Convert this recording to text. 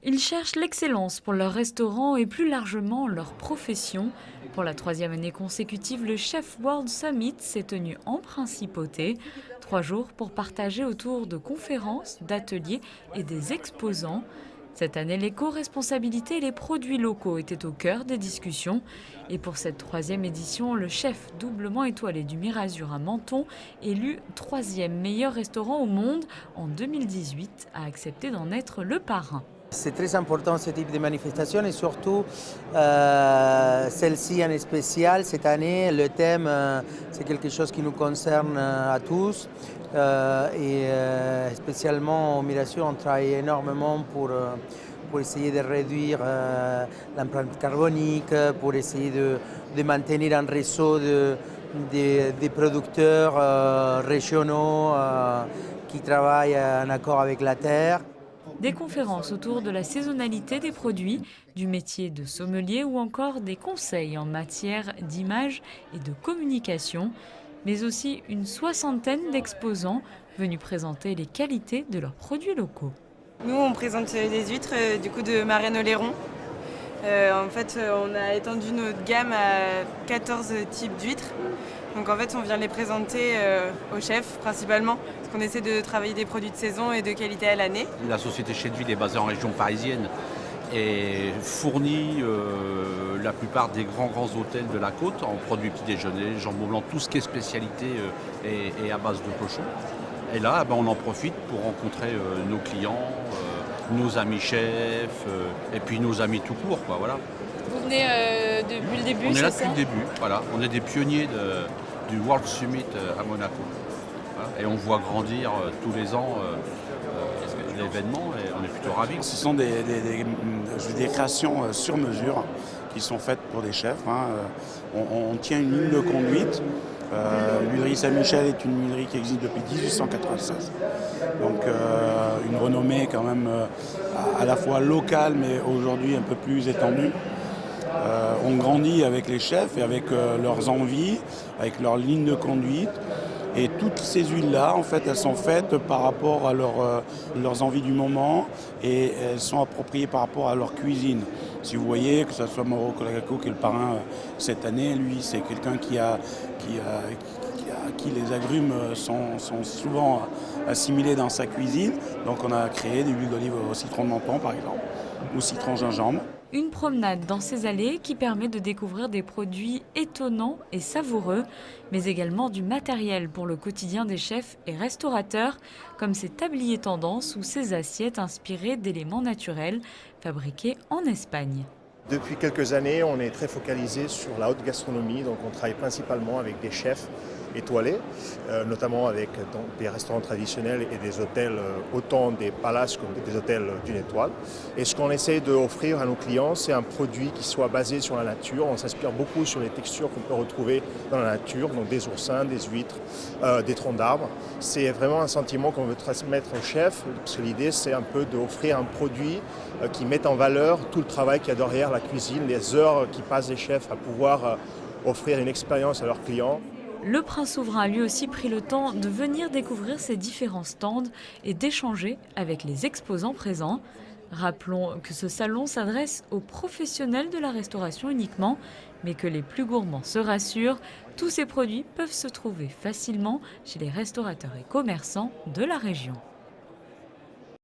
Ils cherchent l'excellence pour leur restaurant et plus largement leur profession. Pour la troisième année consécutive, le Chef World Summit s'est tenu en principauté. 3 jours pour partager autour de conférences, d'ateliers et des exposants. Cette année, l'éco-responsabilité et les produits locaux étaient au cœur des discussions. Et pour cette troisième édition, le chef doublement étoilé du Mirazur à Menton, élu troisième meilleur restaurant au monde en 2018, a accepté d'en être le parrain. C'est très important ce type de manifestation et surtout celle-ci en spécial cette année. Le thème, c'est quelque chose qui nous concerne à tous spécialement au Mirazur, on travaille énormément pour essayer de réduire l'empreinte carbonique, pour essayer de maintenir un réseau de producteurs régionaux qui travaillent en accord avec la terre. Des conférences autour de la saisonnalité des produits, du métier de sommelier ou encore des conseils en matière d'image et de communication, mais aussi une soixantaine d'exposants venus présenter les qualités de leurs produits locaux. Nous, on présente des huîtres du coup de Marennes-Oléron. En fait, on a étendu notre gamme à 14 types d'huîtres. Donc en fait, on vient les présenter aux chefs principalement, parce qu'on essaie de travailler des produits de saison et de qualité à l'année. La société Chez d'Huile est basée en région parisienne et fournit la plupart des grands hôtels de la côte en produits petit déjeuner, jambon blanc, tout ce qui est spécialité et à base de cochon. Et là, on en profite pour rencontrer nos clients, nos amis chefs et puis nos amis tout court, quoi, voilà. Vous venez depuis le début, on est là c'est depuis ça le début, voilà. On est des pionniers du World Summit à Monaco. Voilà. Et on voit grandir tous les ans l'événement et on est plutôt ravis. Ce sont des créations sur mesure qui sont faites pour des chefs. On tient une ligne de conduite. L'huilerie Saint-Michel est une huilerie qui existe depuis 1896. Donc une renommée quand même à la fois locale mais aujourd'hui un peu plus étendue. On grandit avec les chefs et avec leurs envies, avec leur ligne de conduite. Et toutes ces huiles-là, en fait, elles sont faites par rapport à leurs envies du moment et elles sont appropriées par rapport à leur cuisine. Si vous voyez, que ce soit Mauro Colagaco qui est le parrain cette année, lui, c'est quelqu'un qui les agrumes sont souvent assimilés dans sa cuisine. Donc on a créé des huiles d'olive au citron de Menton, par exemple, ou citron gingembre. Une promenade dans ces allées qui permet de découvrir des produits étonnants et savoureux, mais également du matériel pour le quotidien des chefs et restaurateurs, comme ces tabliers tendance ou ces assiettes inspirées d'éléments naturels fabriqués en Espagne. Depuis quelques années, on est très focalisé sur la haute gastronomie, donc on travaille principalement avec des chefs étoilés, notamment avec des restaurants traditionnels et des hôtels, autant des palaces que des hôtels d'une étoile. Et ce qu'on essaie d'offrir à nos clients, c'est un produit qui soit basé sur la nature. On s'inspire beaucoup sur les textures qu'on peut retrouver dans la nature, donc des oursins, des huîtres, des troncs d'arbres. C'est vraiment un sentiment qu'on veut transmettre aux chefs, parce que l'idée c'est un peu d'offrir un produit qui met en valeur tout le travail qu'il y a derrière la cuisine, les heures qui passent les chefs à pouvoir offrir une expérience à leurs clients. Le prince souverain a lui aussi pris le temps de venir découvrir ces différents stands et d'échanger avec les exposants présents. Rappelons que ce salon s'adresse aux professionnels de la restauration uniquement, mais que les plus gourmands se rassurent, tous ces produits peuvent se trouver facilement chez les restaurateurs et commerçants de la région.